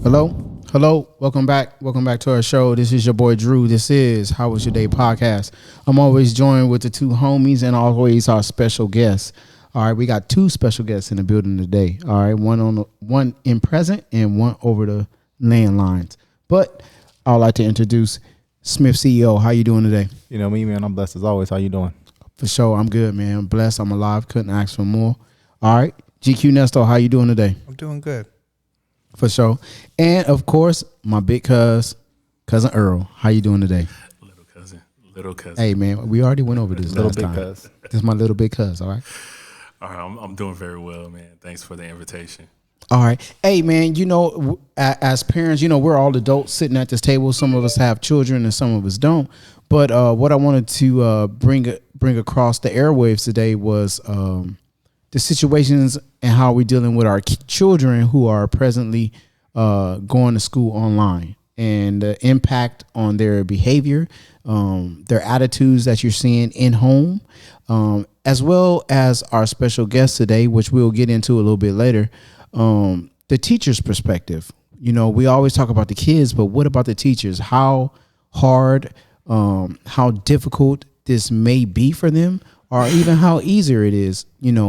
Hello. Welcome back to our show. This is your boy Drew. This is How Was Your Day podcast. I'm always joined with the two homies and always our special guests. All right, we got two special guests in the building today. All right, one in present and one over the landlines. But I'd like to introduce Smith CEO. How you doing today? You know me, man. I'm blessed as always. How you doing? For sure, I'm good, man. I'm blessed. I'm alive. Couldn't ask for more. All right, GQ Nesto. How you doing today? I'm doing good. For sure. And of course, my big cousin Earl. How you doing today? Little cousin. Hey man, we already went over this Little last big time. cuz. This is my little big cuz, all right? All right, I'm doing very well, man. Thanks for the invitation. All right. Hey man, as parents, we're all adults sitting at this table. Some of us have children and some of us don't. But what I wanted to bring across the airwaves today was the situations and how we're dealing with our children who are presently going to school online and the impact on their behavior, their attitudes that you're seeing in home, as well as our special guest today, which we'll get into a little bit later, the teacher's perspective. We always talk about the kids, but what about the teachers? How hard, how difficult this may be for them, or even how easier it is,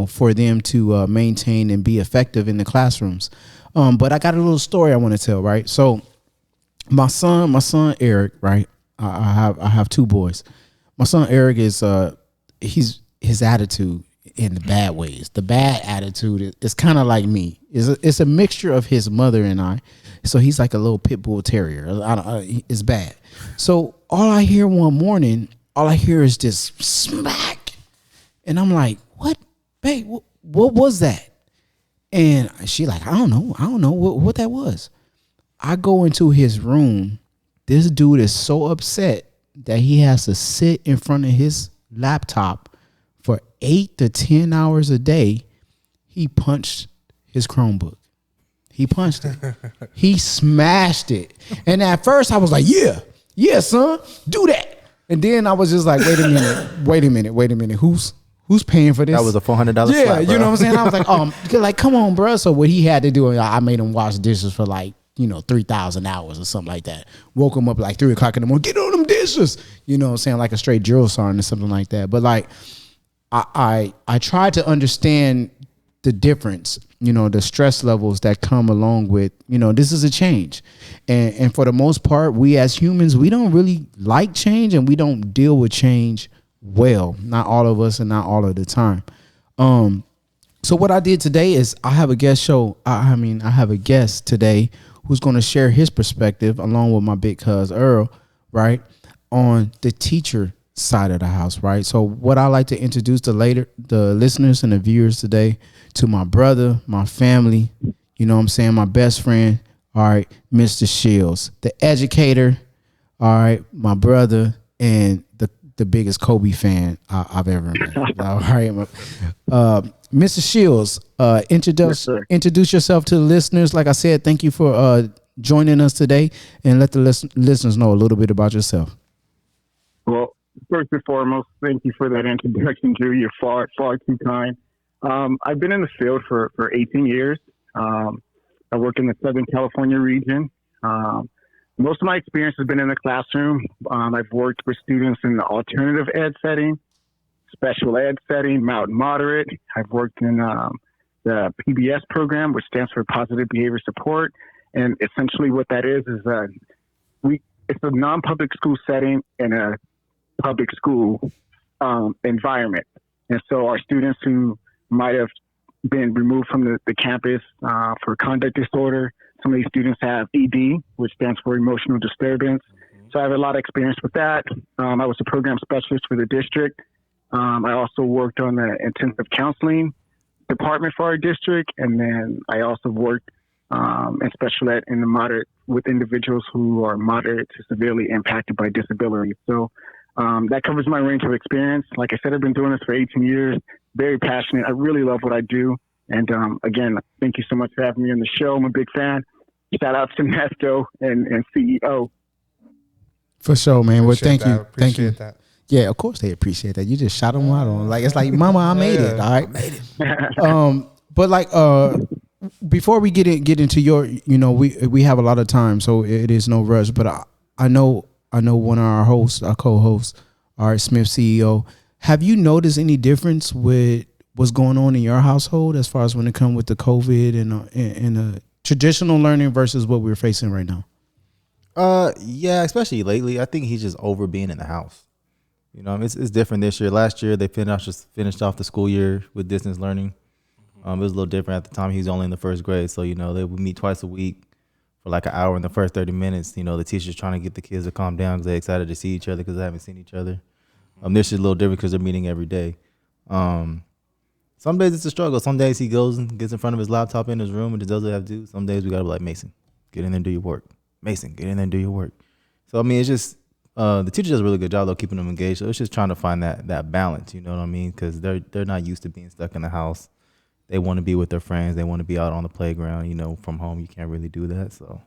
for them to maintain and be effective in the classrooms. But I got a little story I want to tell, right? So my son Eric, right? I have two boys. My son Eric is his attitude in the bad ways. The bad attitude is kind of like me. It's a mixture of his mother and I. So he's like a little pit bull terrier. It's bad. So all I hear one morning, is this smack. And I'm like, what, babe, what was that? And she like, I don't know what that was. I go into his room. This dude is so upset that he has to sit in front of his laptop for 8 to 10 hours a day. He punched his Chromebook. He punched it. He smashed it. And at first I was like, yeah, son, do that. And then I was just like, wait a minute. Who's paying for this? That was a $400 yeah, slap, bro. You know what I'm saying? I was like, come on, bro. So what he had to do, I made him wash dishes for 3,000 hours or something like that. Woke him up like 3 o'clock in the morning. Get on them dishes. You know what I'm saying? Like a straight drill sergeant or something like that. But I tried to understand the difference, the stress levels that come along with, this is a change. And for the most part, we as humans, we don't really like change and we don't deal with change well. Not all of us and not all of the time. So what I did today is I have a guest today who's going to share his perspective along with my big cuz Earl, right, on the teacher side of the house, right? So what I like to introduce the listeners and the viewers today to my brother, my family, my best friend, all right, Mr. Shields, the educator, all right, my brother, and the biggest Kobe fan I've ever met. All right, Mr. Shields, introduce yourself to the listeners. Like I said, thank you for joining us today, and let the listeners know a little bit about yourself. Well, first and foremost, thank you for that introduction, Drew. You're far, far too kind. I've been in the field for 18 years. I work in the Southern California region. Most of my experience has been in the classroom. I've worked with students in the alternative ed setting, special ed setting, mild and moderate. I've worked in the PBS program, which stands for Positive Behavior Support. And essentially what that is it's a non-public school setting in a public school environment. And so our students who might have been removed from the campus for conduct disorder, some of these students have ED, which stands for emotional disturbance. So I have a lot of experience with that. I was a program specialist for the district. I also worked on the intensive counseling department for our district. And then I also worked in special ed in the moderate with individuals who are moderate to severely impacted by disability. So that covers my range of experience. Like I said, I've been doing this for 18 years, very passionate. I really love what I do. And again, thank you so much for having me on the show. I'm a big fan. Shout out to Nesto and CEO. For sure, man. Well, thank you. Thank you. That. Yeah, of course they appreciate that. You just shot them out on. Like, it's like, mama, I made it. All right. Made it. But before we get into your, we have a lot of time, so it is no rush. But I know one of our hosts, our co-hosts, Art Smith, CEO. Have you noticed any difference with what's going on in your household as far as when it comes with the COVID and traditional learning versus what we're facing right now? Yeah, especially lately. I think he's just over being in the house. It's different this year. Last year they finished off the school year with distance learning. It was a little different at the time. He was only in the first grade, so they would meet twice a week for like an hour in the first 30 minutes. The teacher's trying to get the kids to calm down because they're excited to see each other because they haven't seen each other. This is a little different because they're meeting every day. Some days it's a struggle. Some days he goes and gets in front of his laptop in his room and just does what he have to do. Some days we gotta be like, Mason, get in there and do your work. Mason, get in there and do your work. So it's just the teacher does a really good job though keeping them engaged. So it's just trying to find that balance. You know what I mean? Because they're not used to being stuck in the house. They want to be with their friends. They want to be out on the playground. From home you can't really do that. So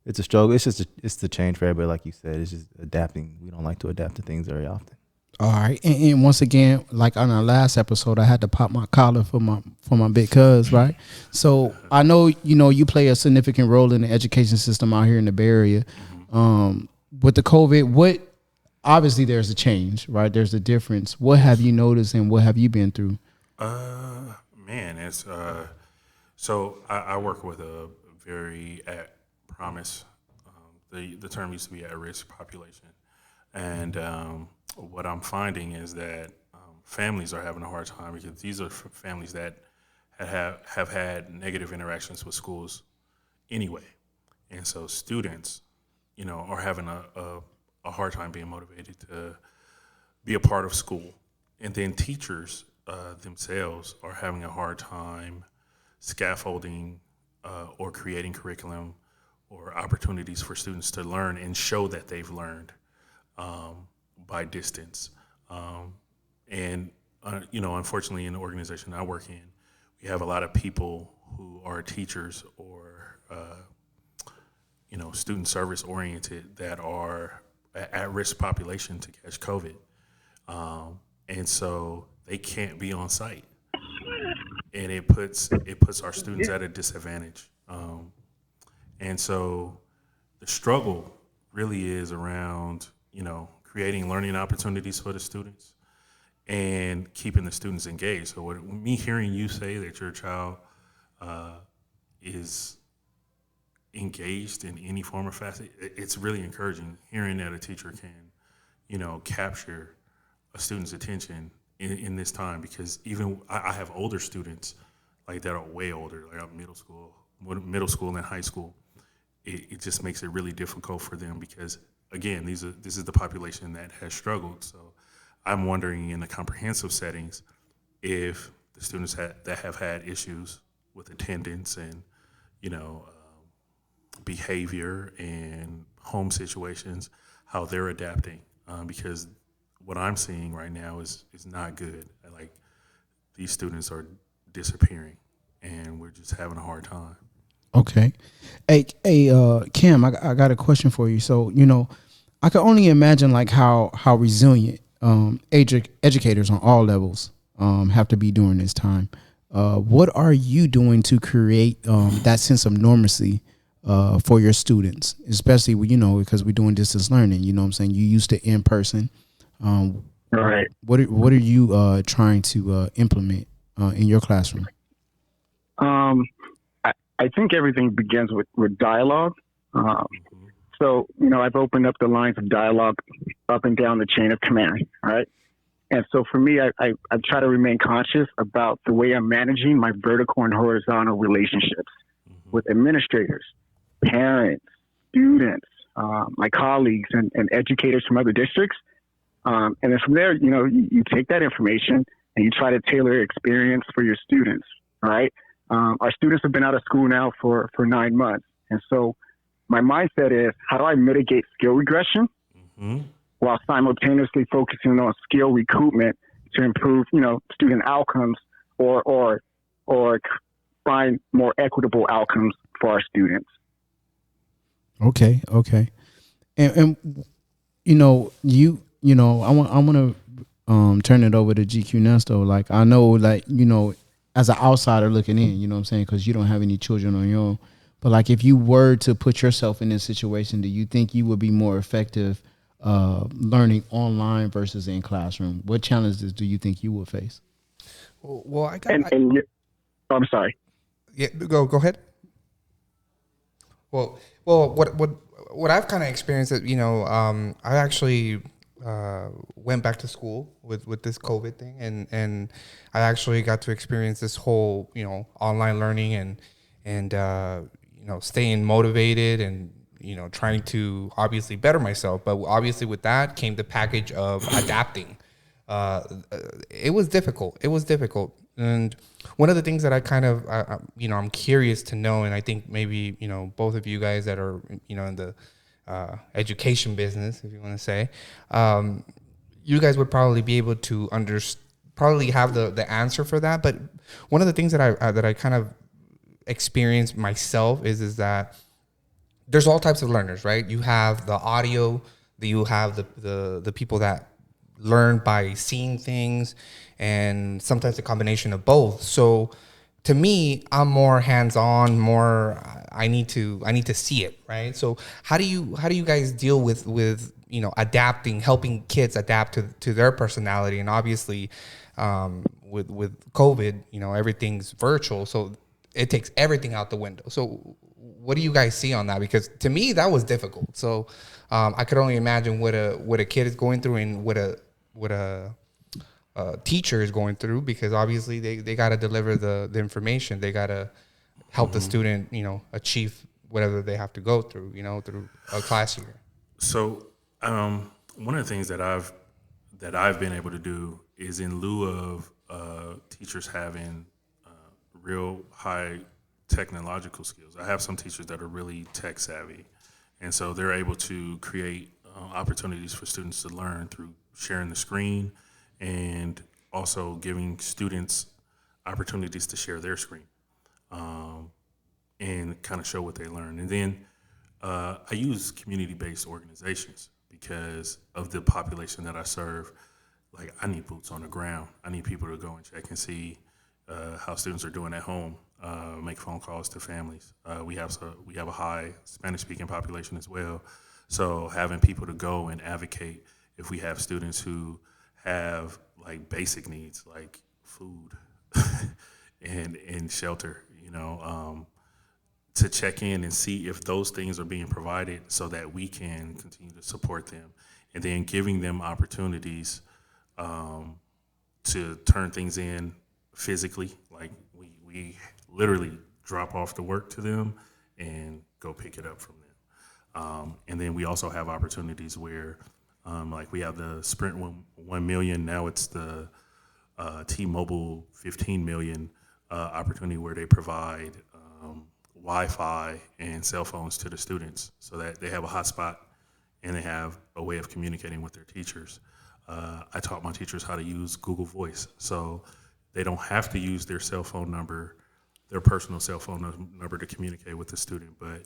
it's a struggle. It's the change for everybody. Like you said, it's just adapting. We don't like to adapt to things very often. All right, and once again, like on our last episode, I had to pop my collar for my big cuz, right? So I know you play a significant role in the education system out here in the Bay Area. With the COVID, obviously there's a change, right? There's a difference. What have you noticed, and what have you been through? Man, it's so I work with a very at promise. The term used to be at risk population, and what I'm finding is that families are having a hard time because these are families that have had negative interactions with schools anyway, and so students, are having a hard time being motivated to be a part of school, and then teachers themselves are having a hard time scaffolding or creating curriculum or opportunities for students to learn and show that they've learned. By distance. Unfortunately in the organization I work in, we have a lot of people who are teachers or, student service oriented that are at risk population to catch COVID. And so they can't be on site. And it puts our students at a disadvantage. And so the struggle really is around, creating learning opportunities for the students and keeping the students engaged. So me hearing you say that your child is engaged in any form or facet, it's really encouraging hearing that a teacher can, capture a student's attention in this time, because even I have older students like that are way older, like I'm middle school and high school. It just makes it really difficult for them because, again, this is the population that has struggled. So I'm wondering in the comprehensive settings if the students that have had issues with attendance and, behavior and home situations, how they're adapting. Because what I'm seeing right now is not good. Like, these students are disappearing and we're just having a hard time. Okay. Hey, Kim, I got a question for you. So, I can only imagine like how resilient educators on all levels have to be during this time. What are you doing to create that sense of normalcy for your students, especially because we're doing distance learning? You know what I'm saying? You used to in person. Right. What are you trying to implement in your classroom? I think everything begins with dialogue. So, I've opened up the lines of dialogue up and down the chain of command, right? And so for me, I try to remain conscious about the way I'm managing my vertical and horizontal relationships with administrators, parents, students, my colleagues, and educators from other districts. And then from there, you take that information and you try to tailor your experience for your students, right? Our students have been out of school now for 9 months. And so my mindset is, how do I mitigate skill regression while simultaneously focusing on skill recoupment to improve, student outcomes or find more equitable outcomes for our students? Okay. And I want to turn it over to GQ Nesto. Like, I know, like, as an outsider looking in, you know what I'm saying? Because you don't have any children on your own. But like, if you were to put yourself in this situation, do you think you would be more effective learning online versus in classroom? What challenges do you think you would face? Well, I'm sorry. Yeah, go ahead. Well, what I've kind of experienced is, I actually went back to school with this COVID thing, and I actually got to experience this whole, online learning and staying motivated and, trying to obviously better myself. But obviously with that came the package of adapting. It was difficult. And one of the things that I kind of, I'm curious to know, and I think maybe, both of you guys that are, in the education business, if you want to say, you guys would probably be able to probably have the answer for that. But one of the things that I kind of experienced myself is that there's all types of learners, right? You have the audio, you have the people that learn by seeing things, and sometimes a combination of both. So to me, I'm more hands-on, I need to see it, right? So how do you guys deal with adapting, helping kids adapt to their personality? And obviously with COVID, everything's virtual, so it takes everything out the window. So what do you guys see on that? Because to me, that was difficult. So I could only imagine what a kid is going through and what a teacher is going through, because obviously they got to deliver the information. They got to help the student, achieve whatever they have to go through, through a class year. So one of the things that I've been able to do is, in lieu of teachers having real high technological skills, I have some teachers that are really tech savvy, and so they're able to create opportunities for students to learn through sharing the screen, and also giving students opportunities to share their screen and kind of show what they learn. And then I use community-based organizations because of the population that I serve. Like, I need boots on the ground. I need people to go and check and see how students are doing at home, make phone calls to families. We have a high Spanish-speaking population as well. So having people to go and advocate if we have students who have like basic needs like food and shelter, to check in and see if those things are being provided so that we can continue to support them, and then giving them opportunities to turn things in physically. Like we literally drop off the work to them and go pick it up from them. And then we also have opportunities where like we have the Sprint 1 million, now it's the T-Mobile 15 million opportunity where they provide Wi-Fi and cell phones to the students so that they have a hotspot and they have a way of communicating with their teachers. I taught my teachers how to use Google Voice, so they don't have to use their cell phone number, their personal cell phone number, to communicate with the student, but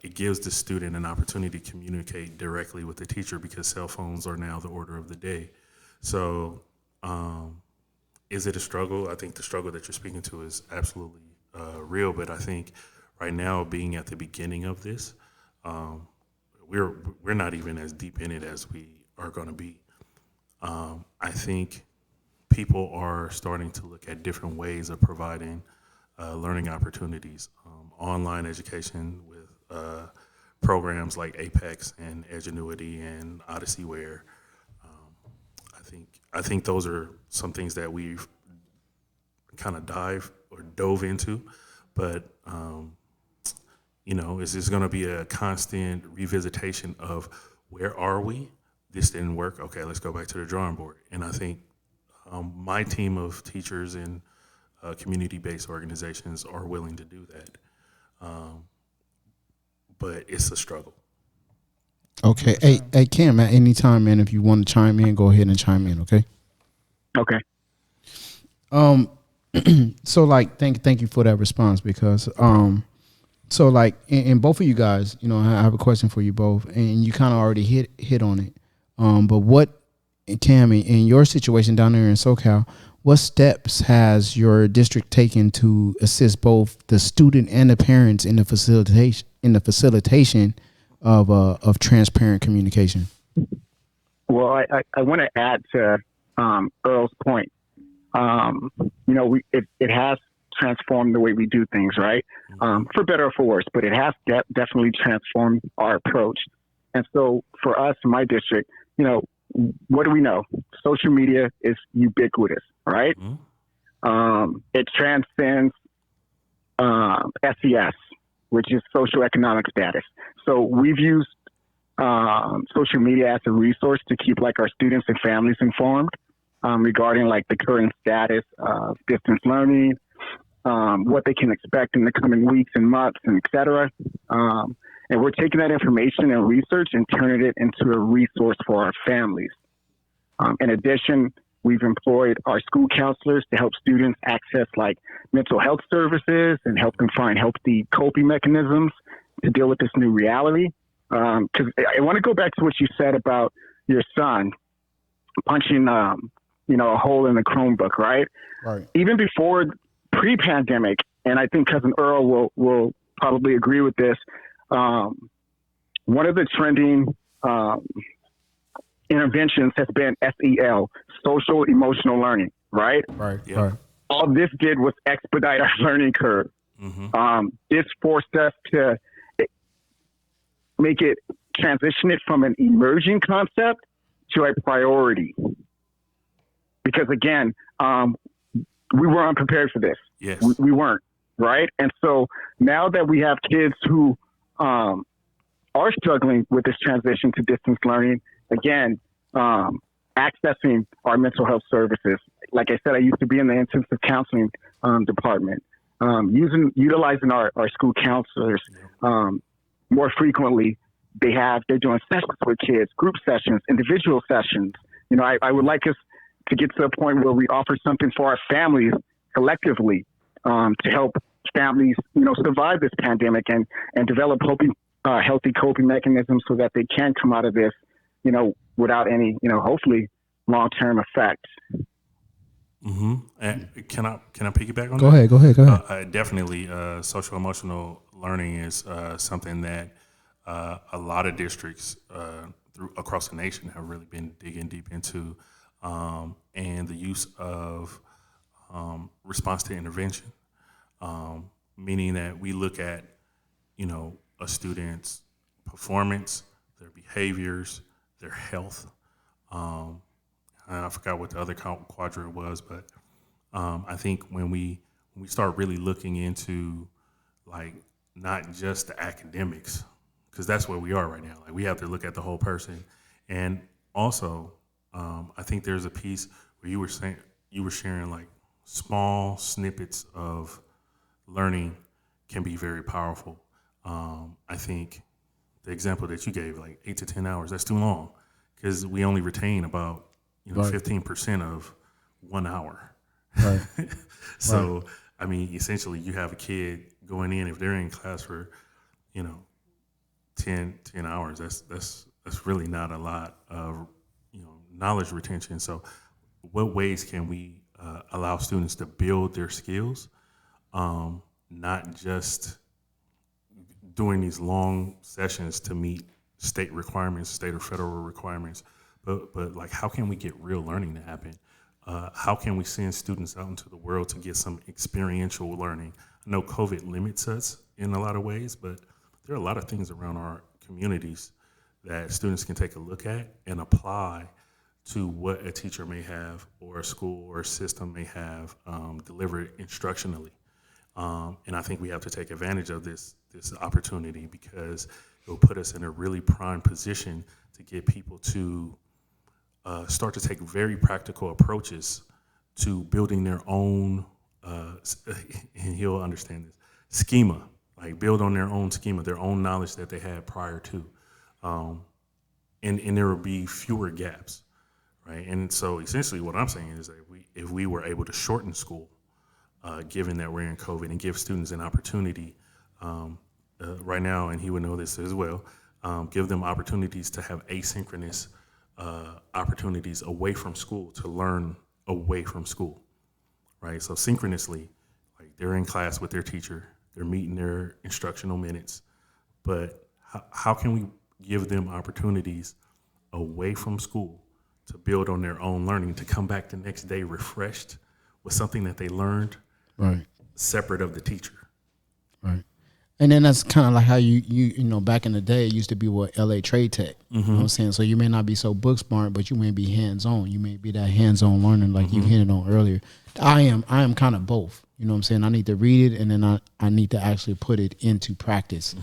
it gives the student an opportunity to communicate directly with the teacher, because cell phones are now the order of the day. So is it a struggle? I think the struggle that you're speaking to is absolutely real, but I think right now, being at the beginning of this, we're not even as deep in it as we are going to be. I think people are starting to look at different ways of providing learning opportunities, online education with programs like Apex and Edgenuity and Odyssey, where I think those are some things that we've kind of dove into, but it's just going to be a constant revisitation of where are we? This didn't work. Okay, let's go back to the drawing board. And I think my team of teachers and community-based organizations are willing to do that. But it's a struggle. Okay. Hey, Cam, at any time, man, if you want to chime in, go ahead and chime in, okay? Okay. So like, thank you for that response, because so like, and both of you guys, I have a question for you both, and you kind of already hit on it. But what Tammy, in your situation down there in SoCal, what steps has your district taken to assist both the student and the parents in the facilitation of transparent communication? Well, I want to add to Earl's point. It has transformed the way we do things, right? For better or for worse, but it has definitely transformed our approach. And so for us in my district, what do we know? Social media is ubiquitous, right? It transcends SES, which is socioeconomic status. So we've used social media as a resource to keep like our students and families informed regarding like the current status of distance learning, what they can expect in the coming weeks and months, and et cetera. And we're taking that information and research and turning it into a resource for our families. In addition, we've employed our school counselors to help students access like mental health services and help them find healthy coping mechanisms to deal with this new reality. Because I want to go back to what you said about your son punching, a hole in the Chromebook, right? Right. Even before pre-pandemic, and I think Cousin Earl will probably agree with this. One of the trending interventions has been SEL, social emotional learning, right? Right. Yeah. Right. All this did was expedite our learning curve. This forced us to make it transition it from an emerging concept to a priority. Because again, we were unprepared for this. Yes. We weren't, right? And so now that we have kids who are struggling with this transition to distance learning, again, accessing our mental health services. Like I said, I used to be in the intensive counseling department, utilizing our school counselors more frequently. They're doing sessions with kids, group sessions, individual sessions. I would like us to get to a point where we offer something for our families collectively to help families, survive this pandemic and develop healthy coping mechanisms so that they can come out of this, without any, hopefully long-term effects. And can I piggyback on Go that? ahead. Definitely, social emotional learning is something that a lot of districts across the nation have really been digging deep into, and the use of response to intervention, meaning that we look at, a student's performance, their behaviors, their health. I forgot what the other quadrant was, but I think when we start really looking into like not just the academics, because that's where we are right now. Like we have to look at the whole person, and also I think there's a piece where you were sharing like small snippets of learning can be very powerful. I think the example that you gave, like 8 to 10 hours, that's too long because we only retain about 15% of 1 hour. Right. So, Right. I mean, essentially you have a kid going in, if they're in class for, 10 hours, that's really not a lot of, knowledge retention. So what ways can we allow students to build their skills, not just doing these long sessions to meet state requirements, state or federal requirements, but like how can we get real learning to happen? How can we send students out into the world to get some experiential learning? I know COVID limits us in a lot of ways, but there are a lot of things around our communities that students can take a look at and apply to what a teacher may have or a school or a system may have delivered instructionally. And I think we have to take advantage of this opportunity because it will put us in a really prime position to get people to start to take very practical approaches to building their own, and he'll understand this, schema, like build on their own schema, their own knowledge that they had prior to. And there will be fewer gaps, right? And so essentially what I'm saying is that if we were able to shorten school, given that we're in COVID, and give students an opportunity right now, and he would know this as well, give them opportunities to have asynchronous opportunities away from school to learn away from school, right? So synchronously, like they're in class with their teacher, they're meeting their instructional minutes, but how can we give them opportunities away from school to build on their own learning, to come back the next day refreshed with something that they learned Right. separate of the teacher? Right. And then that's kind of like how you know, back in the day, it used to be what LA Trade Tech. You know what I'm saying? So you may not be so book smart, but you may be hands on. You may be that hands on learner like you hinted on earlier. I am kind of both. You know what I'm saying? I need to read it and then I need to actually put it into practice.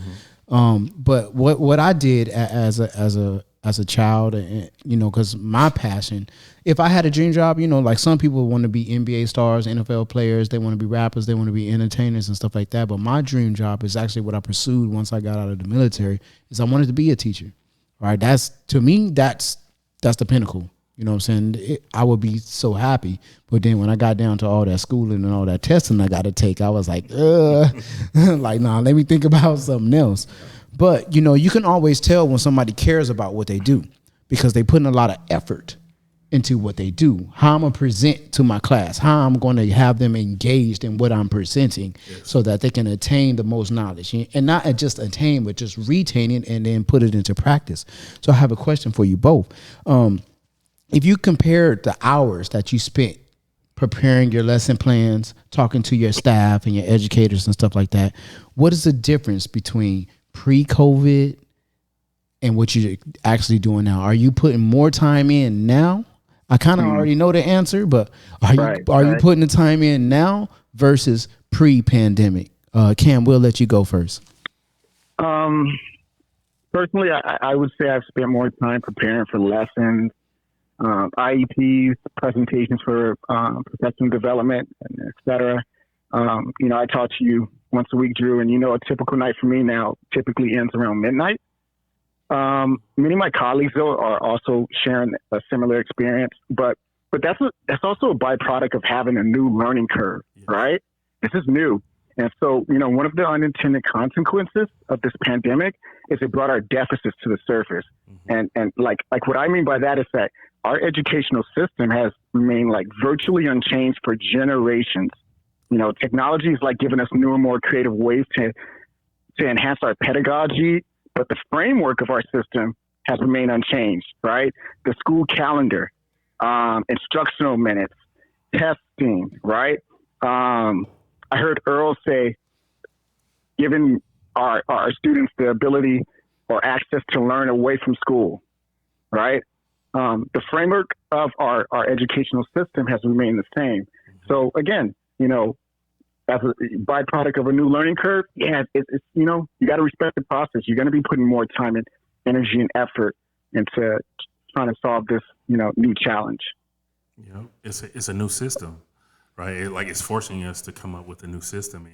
But what I did as a child, and you know, because my passion, if I had a dream job, you know, like some people want to be NBA stars, NFL players, they want to be rappers, they want to be entertainers and stuff like that. But my dream job is actually what I pursued once I got out of the military. Is I wanted to be a teacher. Right? That's, to me, that's the pinnacle. You know what I'm saying? I would be so happy. But then when I got down to all that schooling and all that testing I got to take, I was like, like, nah, let me think about something else. But, you know, you can always tell when somebody cares about what they do because they put in a lot of effort into what they do, how I'm going to present to my class, how I'm going to have them engaged in what I'm presenting so that they can attain the most knowledge. And not just attain, but just retain it and then put it into practice. So I have a question for you both. If you compare the hours that you spent preparing your lesson plans, talking to your staff and your educators and stuff like that, what is the difference between pre-COVID and what you're actually doing now? Are you putting more time in now? I kind of already know the answer, but are you putting the time in now versus pre-pandemic? Cam, we'll let you go first. Personally, I would say I've spent more time preparing for lessons, IEPs, presentations for professional development, et cetera. You know, I talk to you once a week, Drew, and you know, a typical night for me now typically ends around midnight. Many of my colleagues, though, are also sharing a similar experience, but that's also a byproduct of having a new learning curve, right? This is new. And so, you know, one of the unintended consequences of this pandemic is it brought our deficits to the surface. And like what I mean by that is that our educational system has remained like virtually unchanged for generations. You know, technology is like giving us newer, more creative ways to enhance our pedagogy, but the framework of our system has remained unchanged, right? The school calendar, instructional minutes, testing, right? I heard Earl say, giving our students the ability or access to learn away from school, right? The framework of our educational system has remained the same. So again, you know, as a byproduct of a new learning curve, it's you know, you got to respect the process. You're going to be putting more time and energy and effort into trying to solve this, you know, new challenge. You know, it's a new system, right? It's forcing us to come up with a new system,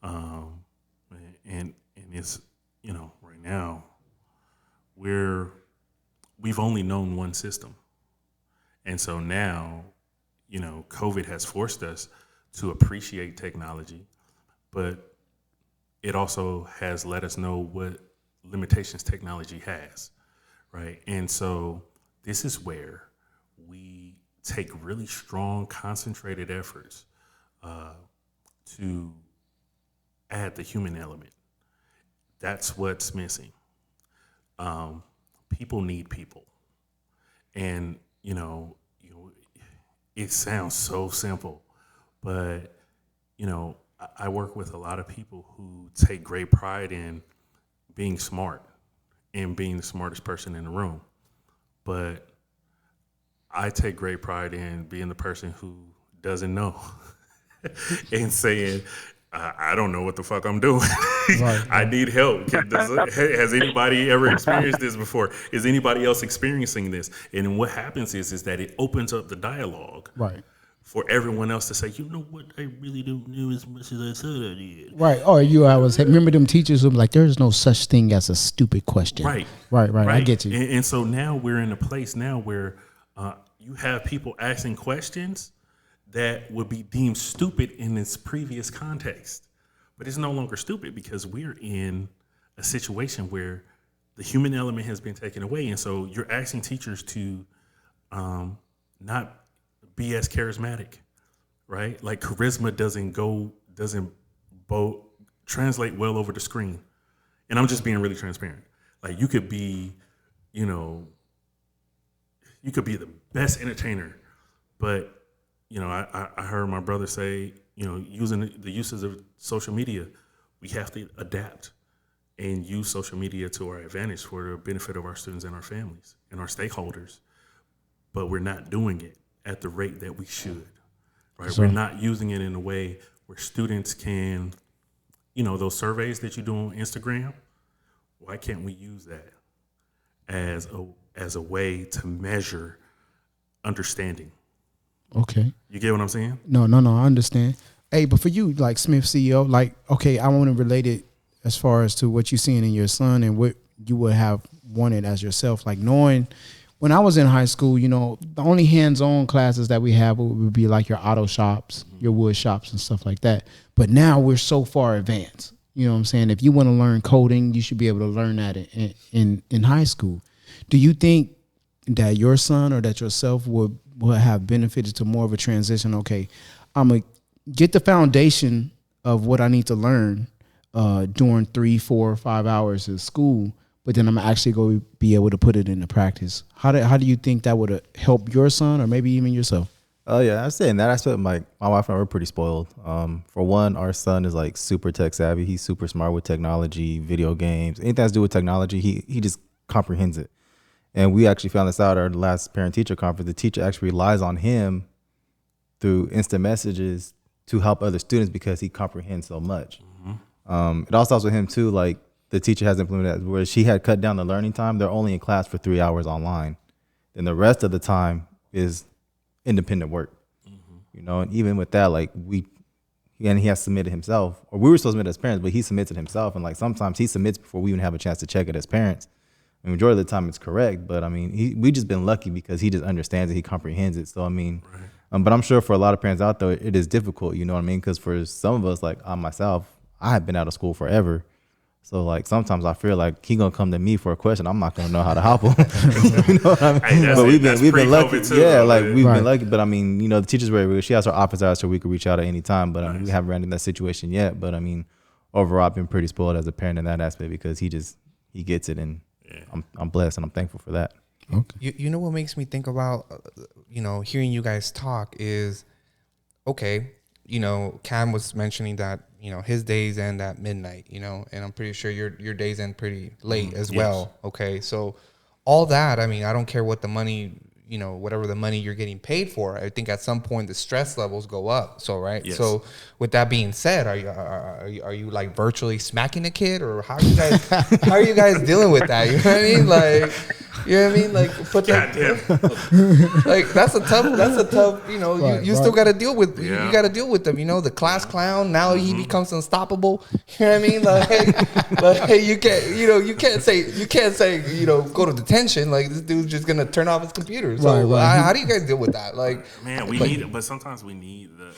and it's, you know, right now we've only known one system, and so now, you know, COVID has forced us to appreciate technology, but it also has let us know what limitations technology has, right? And so this is where we take really strong, concentrated efforts to add the human element. That's what's missing. People need people. And, you know, it sounds so simple, but, you know, I work with a lot of people who take great pride in being smart and being the smartest person in the room. But I take great pride in being the person who doesn't know and saying, I don't know what the fuck I'm doing. Right. I need help. Has anybody ever experienced this before? Is anybody else experiencing this? And what happens is that it opens up the dialogue. Right. For everyone else to say, you know what, I really don't know as much as I said I did. Right. Or remember them teachers who were like, there's no such thing as a stupid question. Right. I get you. And so now we're in a place now where you have people asking questions that would be deemed stupid in its previous context. But it's no longer stupid because we're in a situation where the human element has been taken away, and so you're asking teachers to not be as charismatic, right? Like charisma doesn't translate well over the screen. And I'm just being really transparent. Like you could be, the best entertainer, but I heard my brother say, using the uses of social media, we have to adapt and use social media to our advantage for the benefit of our students and our families and our stakeholders. But we're not doing it at the rate that we should, right? So, we're not using it in a way where students can, those surveys that you do on Instagram, why can't we use that as a way to measure understanding? Okay. You get what I'm saying? No, I understand. Hey, but for you, like Smith CEO, like, okay, I want to relate it as far as to what you're seeing in your son and what you would have wanted as yourself. Like knowing when I was in high school, the only hands-on classes that we have would be like your auto shops, your wood shops and stuff like that. But now we're so far advanced. You know what I'm saying? If you want to learn coding, you should be able to learn that in high school. Do you think that your son or that yourself would have benefited to more of a transition? Okay, I'm going to get the foundation of what I need to learn during 3, 4, 5 hours of school, but then I'm actually going to be able to put it into practice. How do you think that would help your son or maybe even yourself? Oh yeah, I'm saying that aspect. My wife and I were pretty spoiled. For one, our son is like super tech savvy. He's super smart with technology, video games, anything that's to do with technology. He just comprehends it. And we actually found this out at our last parent-teacher conference. The teacher actually relies on him through instant messages to help other students because he comprehends so much. Mm-hmm. It also helps with him too. Like the teacher has implemented that where she had cut down the learning time. They're only in class for 3 hours online. Then the rest of the time is independent work. Mm-hmm. And even with that, like he has submitted himself, or we were supposed to submit as parents, but he submits it himself. And like sometimes he submits before we even have a chance to check it as parents. I mean, majority of the time it's correct, but I mean, we just been lucky because he just understands it, he comprehends it. So I mean, right. But I'm sure for a lot of parents out there, it is difficult. You know what I mean? Because for some of us, like I myself, I have been out of school forever. So like sometimes I feel like he gonna come to me for a question, I'm not gonna know how to help him. You know what I mean? Hey, but we've been lucky. Too, yeah, though, like man. we've Right. been lucky. But I mean, the teacher's very real. She has her office hours so we could reach out at any time. But I mean, we haven't ran into that situation yet. But I mean, overall, I've been pretty spoiled as a parent in that aspect because he gets it, and I'm blessed and I'm thankful for that. Okay. You know what makes me think about, hearing you guys talk is, okay, Cam was mentioning that, his days end at midnight, and I'm pretty sure your days end pretty late as well. Okay. So all that, I mean, I don't care what the money, whatever the money you're getting paid for, I think at some point the stress levels go up. So, right. Yes. So with that being said, are you like virtually smacking a kid, or how are you guys dealing with that? You know what I mean? Like, you know what I mean? Like put that, like that's a tough, you still got to deal with, you got to deal with them, the class clown. Now he becomes unstoppable. You know what I mean? Like you can't say, go to detention. Like this dude's just going to turn off his computer. So how do you guys deal with that? Like, man, but sometimes we need the